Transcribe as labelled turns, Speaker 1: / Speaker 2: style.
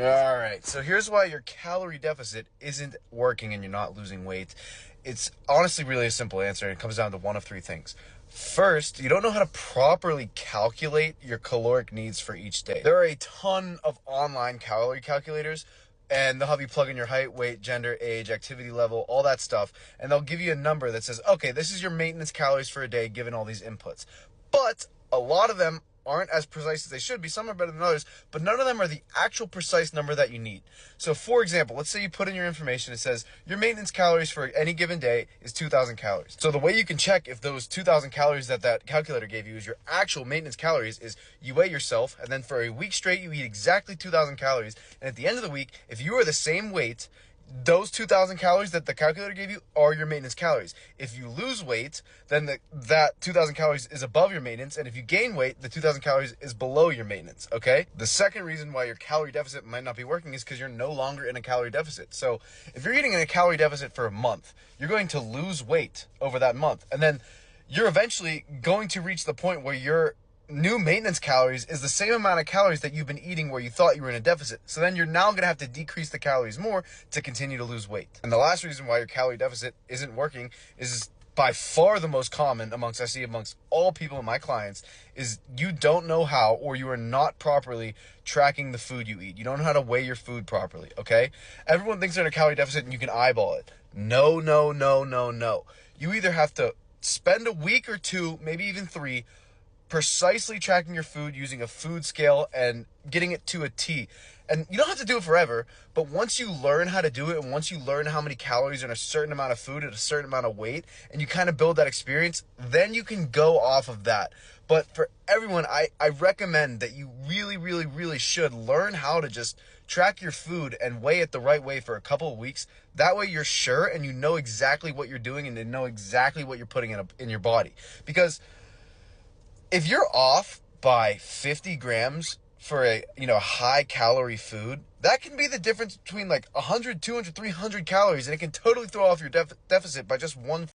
Speaker 1: All right, so here's why your calorie deficit isn't working and you're not losing weight. It's honestly really a simple answer, and it comes down to one of three things. First, you don't know how to properly calculate your caloric needs for each day. There are a ton of online calorie calculators, and they'll have you plug in your height, weight, gender, age, activity level, all that stuff, and they'll give you a number that says, okay, this is your maintenance calories for a day given all these inputs. But a lot of them aren't as precise as they should be. Some are better than others, but none of them are the actual precise number that you need. So for example, let's say you put in your information, it says your maintenance calories for any given day is 2,000 calories. So the way you can check if those 2,000 calories that calculator gave you is your actual maintenance calories is you weigh yourself, and then for a week straight you eat exactly 2,000 calories, and at the end of the week, if you are the same weight, those 2,000 calories that the calculator gave you are your maintenance calories. If you lose weight, then that 2,000 calories is above your maintenance. And if you gain weight, the 2,000 calories is below your maintenance, okay? The second reason why your calorie deficit might not be working is because you're no longer in a calorie deficit. So if you're eating in a calorie deficit for a month, you're going to lose weight over that month. And then you're eventually going to reach the point where your new maintenance calories is the same amount of calories that you've been eating where you thought you were in a deficit. So then you're now going to have to decrease the calories more to continue to lose weight. And the last reason why your calorie deficit isn't working is by far the most common amongst all people and my clients is you don't know how, or you are not properly tracking the food you eat. You don't know how to weigh your food properly, okay? Everyone thinks they're in a calorie deficit and you can eyeball it. No. You either have to spend a week or two, maybe even 3, precisely tracking your food using a food scale and getting it to a T. And you don't have to do it forever, but once you learn how to do it, and once you learn how many calories are in a certain amount of food at a certain amount of weight, and you kind of build that experience, then you can go off of that. But for everyone, I recommend that you really should learn how to just track your food and weigh it the right way for a couple of weeks. That way you're sure and you know exactly what you're doing and you know exactly what you're putting in your body. Because if you're off by 50 grams for a high calorie food, that can be the difference between like 100, 200, 300 calories, and it can totally throw off your deficit by just one